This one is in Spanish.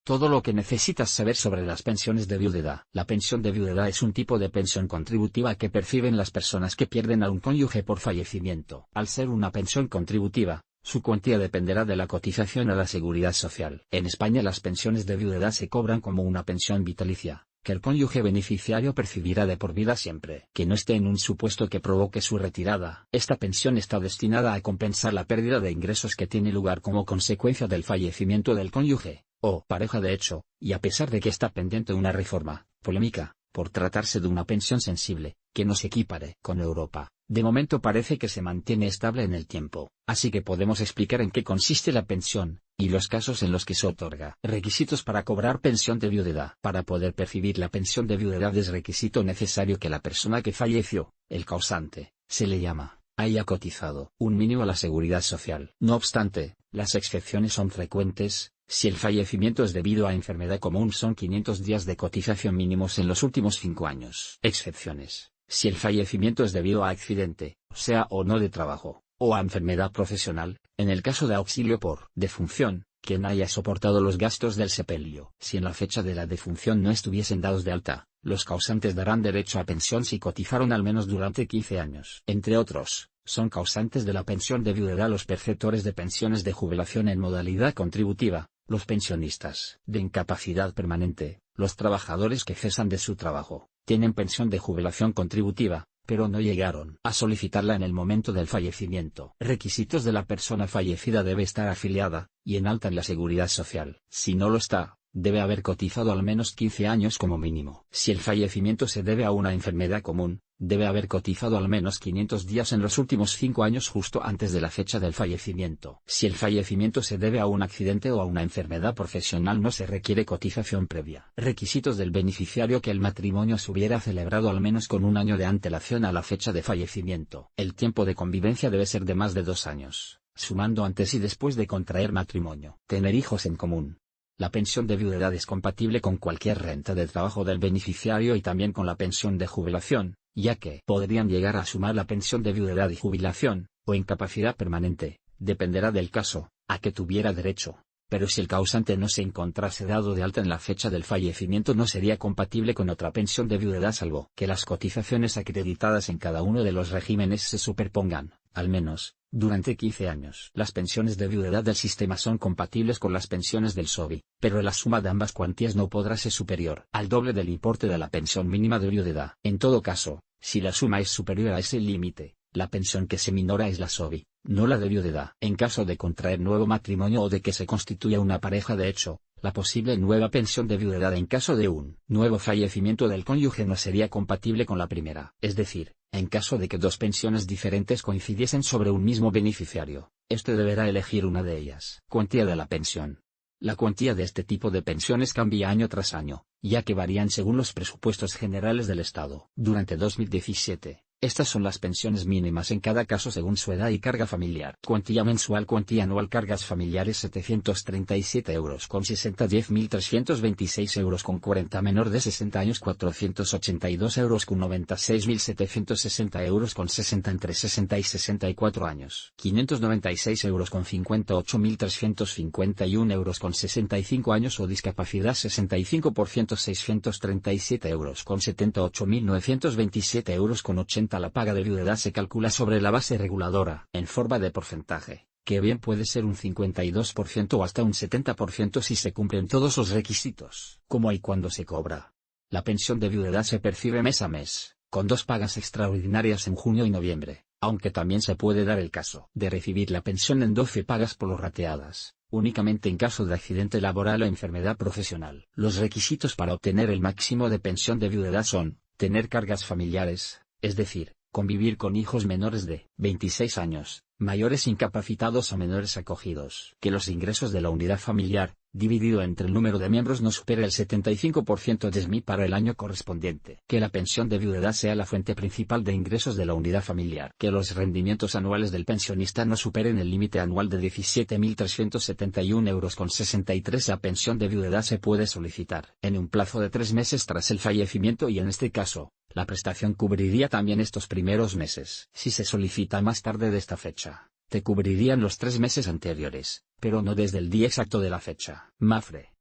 Todo lo que necesitas saber sobre las pensiones de viudedad. La pensión de viudedad es un tipo de pensión contributiva que perciben las personas que pierden a un cónyuge por fallecimiento. Al ser una pensión contributiva, su cuantía dependerá de la cotización a la Seguridad Social. En España las pensiones de viudedad se cobran como una pensión vitalicia, que el cónyuge beneficiario percibirá de por vida siempre que no esté en un supuesto que provoque su retirada. Esta pensión está destinada a compensar la pérdida de ingresos que tiene lugar como consecuencia del fallecimiento del cónyuge o pareja de hecho, y a pesar de que está pendiente una reforma polémica, por tratarse de una pensión sensible, que no se equipare con Europa, de momento parece que se mantiene estable en el tiempo, así que podemos explicar en qué consiste la pensión, y los casos en los que se otorga. Requisitos para cobrar pensión de viudedad. Para poder percibir la pensión de viudedad es requisito necesario que la persona que falleció, el causante, se le llama, haya cotizado un mínimo a la Seguridad Social. No obstante, las excepciones son frecuentes. Si el fallecimiento es debido a enfermedad común son 500 días de cotización mínimos en los últimos 5 años. Excepciones. Si el fallecimiento es debido a accidente, sea o no de trabajo, o a enfermedad profesional, en el caso de auxilio por defunción, quien haya soportado los gastos del sepelio. Si en la fecha de la defunción no estuviesen dados de alta, los causantes darán derecho a pensión si cotizaron al menos durante 15 años. Entre otros, son causantes de la pensión de viudedad los perceptores de pensiones de jubilación en modalidad contributiva, los pensionistas de incapacidad permanente, los trabajadores que cesan de su trabajo, tienen pensión de jubilación contributiva, pero no llegaron a solicitarla en el momento del fallecimiento. Requisitos de la persona fallecida: debe estar afiliada y en alta en la Seguridad Social. Si no lo está, debe haber cotizado al menos 15 años como mínimo. Si el fallecimiento se debe a una enfermedad común, debe haber cotizado al menos 500 días en los últimos 5 años justo antes de la fecha del fallecimiento. Si el fallecimiento se debe a un accidente o a una enfermedad profesional no se requiere cotización previa. Requisitos del beneficiario: que el matrimonio se hubiera celebrado al menos con un año de antelación a la fecha de fallecimiento. El tiempo de convivencia debe ser de más de 2 años, sumando antes y después de contraer matrimonio. Tener hijos en común. La pensión de viudedad es compatible con cualquier renta de trabajo del beneficiario y también con la pensión de jubilación, ya que podrían llegar a sumar la pensión de viudedad y jubilación, o incapacidad permanente, dependerá del caso, a que tuviera derecho. Pero si el causante no se encontrase dado de alta en la fecha del fallecimiento no sería compatible con otra pensión de viudedad salvo que las cotizaciones acreditadas en cada uno de los regímenes se superpongan, al menos, durante 15 años. Las pensiones de viudedad del sistema son compatibles con las pensiones del SOVI, pero la suma de ambas cuantías no podrá ser superior al doble del importe de la pensión mínima de viudedad. En todo caso, si la suma es superior a ese límite, la pensión que se minora es la SOVI, no la de viudedad. En caso de contraer nuevo matrimonio o de que se constituya una pareja de hecho, la posible nueva pensión de viudedad en caso de un nuevo fallecimiento del cónyuge no sería compatible con la primera. Es decir, en caso de que dos pensiones diferentes coincidiesen sobre un mismo beneficiario, este deberá elegir una de ellas. Cuantía de la pensión. La cuantía de este tipo de pensiones cambia año tras año, ya que varían según los presupuestos generales del Estado. Durante 2017, estas son las pensiones mínimas en cada caso según su edad y carga familiar. Cuantía mensual, cuantía anual, cargas familiares 737 euros con 60, 10.326 euros con 40, menor de 60 años 482 euros con 90, 6.760 euros con 60, entre 60 y 64 años 596 euros con 50, 8.351 euros con 65 años o discapacidad 65%, 637 euros con 70, 8.927 euros con 80. La paga de viudedad se calcula sobre la base reguladora, en forma de porcentaje, que bien puede ser un 52% o hasta un 70% si se cumplen todos los requisitos. ¿Cómo y cuándo se cobra? La pensión de viudedad se percibe mes a mes, con 2 pagas extraordinarias en junio y noviembre, aunque también se puede dar el caso de recibir la pensión en 12 pagas prorrateadas, únicamente en caso de accidente laboral o enfermedad profesional. Los requisitos para obtener el máximo de pensión de viudedad son: tener cargas familiares, es decir, convivir con hijos menores de 26 años, mayores incapacitados o menores acogidos. Que los ingresos de la unidad familiar, dividido entre el número de miembros, no supere el 75% de SMI para el año correspondiente. Que la pensión de viudedad sea la fuente principal de ingresos de la unidad familiar. Que los rendimientos anuales del pensionista no superen el límite anual de 17.371 euros con 63. La pensión de viudedad se puede solicitar en un plazo de 3 meses tras el fallecimiento y en este caso, la prestación cubriría también estos primeros meses. Si se solicita más tarde de esta fecha, te cubrirían los 3 meses anteriores, pero no desde el día exacto de la fecha. Mafre.